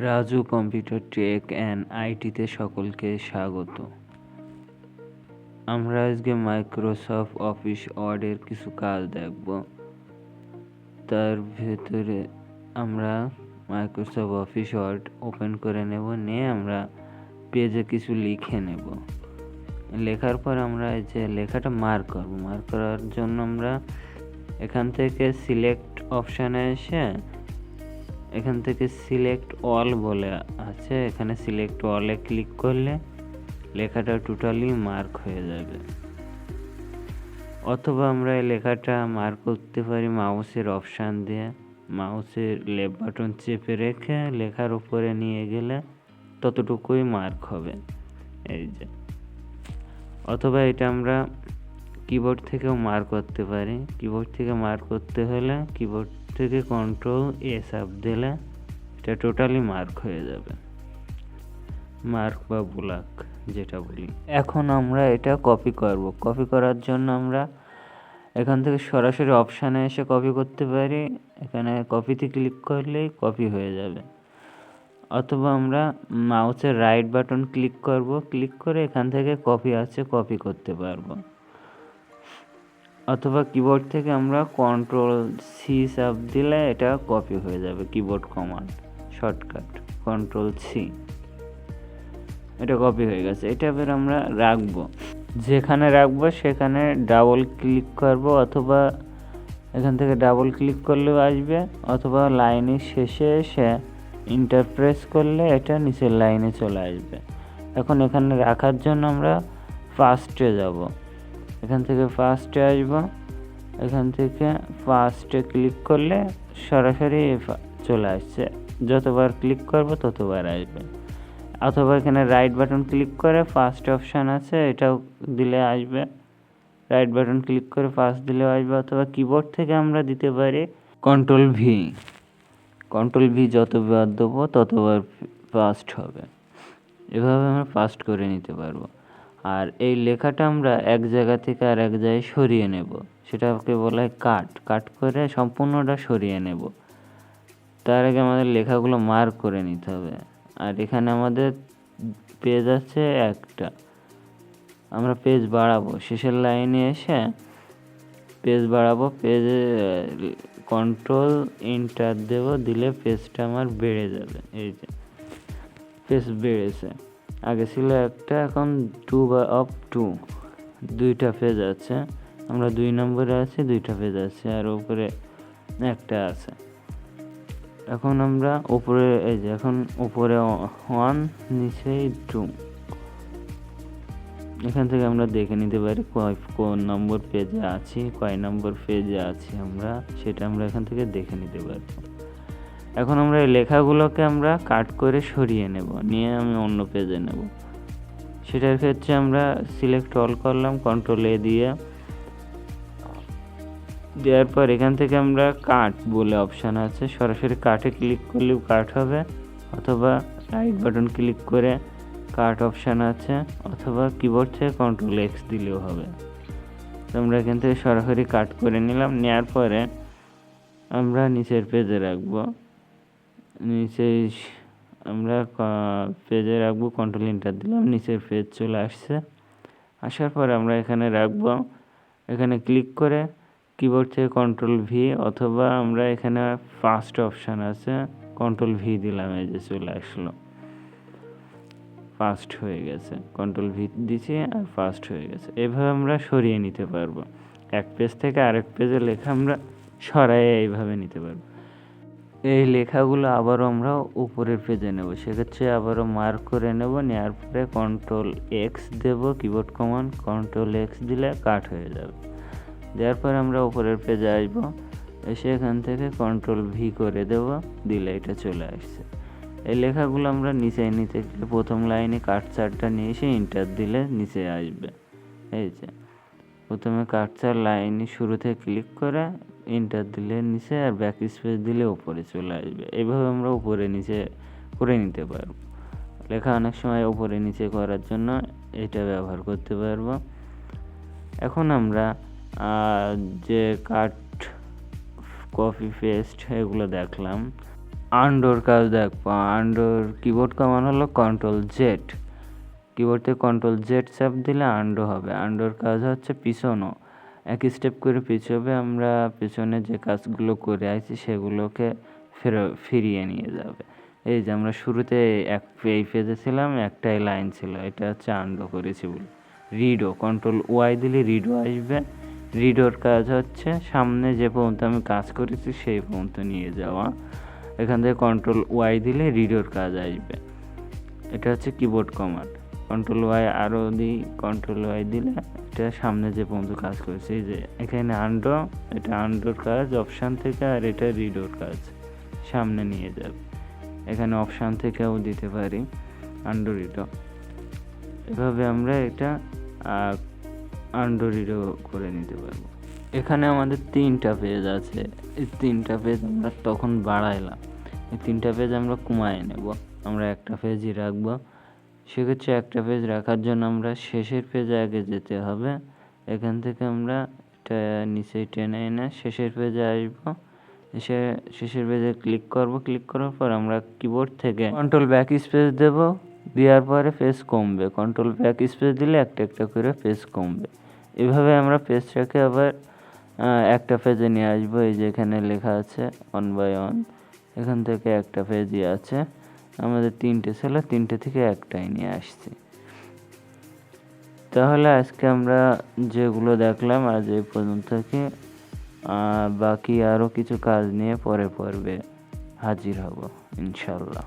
Raju computer take and আইটিতে সকলকে স্বাগত। আমরা আজকে মাইক্রোসফট অফিস ওয়ার্ডের কিছু কাজ দেখব। তার ভেতরে আমরা মাইক্রোসফট অফিস ওয়ার্ড ওপেন করে নেব, নিয়ে আমরা পেজে কিছু লিখে নেব। লেখার পর আমরা এই যে লেখাটা মার্ক করব। মার্ক করার জন্য আমরা এখান থেকে সিলেক্ট অপশানে এসে এখান থেকে সিলেক্ট অল বলে আছে, এখানে সিলেক্ট অলে ক্লিক করলে লেখাটা টোটালি মার্ক হয়ে যাবে। অথবা আমরা এই লেখাটা মার্ক করতে পারি মাউসের অপশান দিয়ে। মাউসের লেফট বাটন চেপে রেখে লেখার উপরে নিয়ে গেলে ততটুকুই মার্ক হবে, এই যে। অথবা এটা আমরা কিবোর্ড থেকেও মার্ক করতে পারি। কিবোর্ড থেকে মার্ক করতে হলে কিবোর্ড থেকে Ctrl+A চাপ দিলে এটা টোটালি মার্ক হয়ে যাবে, মার্ক বা ব্লক যেটা বলি। এখন আমরা এটা কপি করব। কপি করার জন্য আমরা এখান থেকে সরাসরি অপশানে এসে কপি করতে পারি। এখানে কপিতে ক্লিক করলেই কপি হয়ে যাবে। অথবা আমরা মাউসের রাইট বাটন ক্লিক করব, ক্লিক করে এখান থেকে কপি আছে কপি করতে পারবো। অথবা কিবোর্ড থেকে আমরা Ctrl+C চাপ দিলে এটা কপি হয়ে যাবে। কিবোর্ড কমান্ড শর্টকাট Ctrl+C, এটা কপি হয়ে গেছে। এটা এবার আমরা রাখবো, যেখানে রাখবো সেখানে ডাবল ক্লিক করব, অথবা এখান থেকে ডাবল ক্লিক করলেও আসবে, অথবা লাইনের শেষে এসে এন্টার প্রেস করলে এটা নিচের লাইনে চলে আসবে। এখন এখানে রাখার জন্য আমরা ফার্স্টে যাব। এখান থেকে ফার্স্টে আসব, এখান থেকে ফার্স্টে ক্লিক করলে সরাসরি চলে আসছে। যতবার ক্লিক করব ততবার আসবে। অথবা এখানে রাইট বাটন ক্লিক করে ফার্স্ট অপশান আছে, এটাও দিলে আসবে। রাইট বাটন ক্লিক করে ফার্স্ট দিলেও আসবে। অথবা কিবোর্ড থেকে আমরা দিতে পারি Ctrl+V। Ctrl+V যতবার দেবো ততবার ফার্স্ট হবে। এভাবে আমরা ফার্স্ট করে নিতে পারবো। আর এই লেখাটা আমরা এক জায়গা থেকে আর এক জায়গায় সরিয়ে নেব, সেটাকে বলা হয় কাট। কাট করে সম্পূর্ণটা সরিয়ে নেব। তার আগে আমাদের লেখাগুলো মার্ক করে নিতে হবে। আর এখানে আমাদের পেজ আছে একটা, আমরা পেজ বাড়াবো। শেষের লাইনে এসে পেজ বাড়াবো। পেজে Ctrl+Enter দেবো, দিলে পেজটা আমার বেড়ে যাবে। এই যে পেজ বেড়েছে। আগে ছিল একটা, এখন 2/2 দুইটা পেজ আছে। আমরা 2 নম্বরে আছি, 2টা পেজ আছে, আর উপরে একটা আছে। এখন আমরা উপরে এই যে এখন উপরে 1 নিচে 2, এখান থেকে আমরা দেখে নিতে পারি কোন নম্বর পেজে আছি, কয় নম্বর পেজে আছি আমরা, সেটা আমরা এখান থেকে দেখে নিতে পারবো। এখন আমরা এই লেখাগুলোকে আমরা কাট করে সরিয়ে নেব, নিয়ে আমি অন্য পেজে নেব। সেটার ক্ষেত্রে আমরা সিলেক্ট অল করলাম Ctrl+A দিয়ে। দেওয়ার পর এখান থেকে আমরা কাট বলে অপশান আছে, সরাসরি কাটে ক্লিক করলেও কাট হবে। অথবা রাইট বাটন ক্লিক করে কাট অপশান আছে, অথবা কিবোর্ড থেকে Ctrl+X দিলেও হবে। তো আমরা এখান থেকে সরাসরি কাট করে নিলাম। নেওয়ার পরে আমরা নিচের পেজে রাখবো। নিচে আমরা পেজে রাখবো, Ctrl+Enter দিলাম, নিচের পেজ চলে আসছে। আসার পরে আমরা এখানে রাখবো। এখানে ক্লিক করে কিবোর্ড থেকে Ctrl+V, অথবা আমরা এখানে ফার্স্ট অপশান আছে Ctrl+V দিলাম, এই যে চলে আসলো, ফার্স্ট হয়ে গেছে। Ctrl+V দিছি আর ফার্স্ট হয়ে গেছে। এভাবে আমরা সরিয়ে নিতে পারবো। এক পেজ থেকে আরেক পেজে লেখা আমরা সরাইয়ে এইভাবে নিতে পারবো। এই লেখাগুলো আবারও আমরা উপরের পেজে নেব, সেক্ষেত্রে আবারও মার্ক করে নেব। নেওয়ার পরে Ctrl+X দেব, কিবোর্ড কমান্ড Ctrl+X দিলে কাট হয়ে যাবে। দেওয়ার পর আমরা উপরের পেজে আসবো, এসে এখান থেকে Ctrl+V করে দেব, দিলে এটা চলে আসছে। এই লেখাগুলো আমরা নিচে নিতে গেলে প্রথম লাইনে কাটচারটা নিয়ে এসে এন্টার দিলে নিচে আসবে। এই যে প্রথমে কাটচার লাইনে শুরু থেকে ক্লিক করে এন্টার দিলে নিচে, আর ব্যাক স্পেস দিলে উপরে চলে আসবে। এইভাবে আমরা উপরে নিচে করে নিতে পারবো। লেখা অনেক সময় উপরে নিচে করার জন্য এটা ব্যবহার করতে পারবো। এখন আমরা যে কাট, কপি, পেস্ট এগুলো দেখলাম। আন্ডোর কাজ দেখবো। আন্ডোর কিবোর্ড কমান্ড হলো CTRL-Z। কিবোর্ড থেকে CTRL-Z চাপ দিলে আন্ডো হবে। আন্ডোর কাজ হচ্ছে পিছনো, এক স্টেপ করে পিছবে, আমরা পিছনে যে কাজগুলো করে আছি সেগুলোকে ফিরিয়ে নিয়ে যাবে। এই যে আমরা শুরুতে এই পেজে ছিলাম, একটাই লাইন ছিল, এটা হচ্ছে আন্ডো করেছি বলে। রিডো, CTRL-Y দিলে রিডো আসবে। রিডোর কাজ হচ্ছে সামনে যে পর্যন্ত আমি কাজ করেছি সেই পর্যন্ত নিয়ে যাওয়া। এখান থেকে CTRL-Y দিলে রিডোর কাজ আসবে। এটা হচ্ছে কিবোর্ড কমান্ড। CTRL-Y আরও দিই, CTRL-Y দিলে এটা সামনে যে পর্যন্ত কাজ করেছে। এই যে এখানে আন্ডো, এটা আন্ডোর কাজ অপশান থেকে, আর এটা রিডোর কাজ সামনে নিয়ে যাবে। এখানে অপশান থেকেও দিতে পারি আন্ডো রিডো। এভাবে আমরা এটা আন্ডো রিডো করে নিতে পারবো। এখানে আমাদের 3টা পেজ আছে, এই 3টা পেজ আমরা তখন বাড়াইলাম, এই 3টা পেজ আমরা কমায় নেব। আমরা একটা পেজই রাখবো। সেক্ষেত্রে একটা পেজ রাখার জন্য আমরা শেষের পেজে আগে যেতে হবে। এখান থেকে আমরা এটা নিচে টেনে এনে শেষের পেজে আসবো। এসে শেষের পেজে ক্লিক করব। ক্লিক করার পর আমরা কিবোর্ড থেকে CTRL-ব্যাক-স্পেস দেব। দেওয়ার পরে পেজ কমবে। CTRL-ব্যাক-স্পেস দিলে একটা একটা করে পেজ কমবে। এভাবে আমরা পেজটাকে আবার একটা পেজে নিয়ে আসবো। এই যে এখানে লেখা আছে 1 by 1, এখান থেকে একটা পেজই আছে। আমাদের 3টে ছিল, 3টে থেকে একটাই নিয়ে আসছি। তাহলে আজকে আমরা যেগুলো দেখলাম আজ এই পর্যন্ত থেকে, বাকি আরও কিছু কাজ নিয়ে পরে পর্বে হাজির হব ইনশাল্লাহ।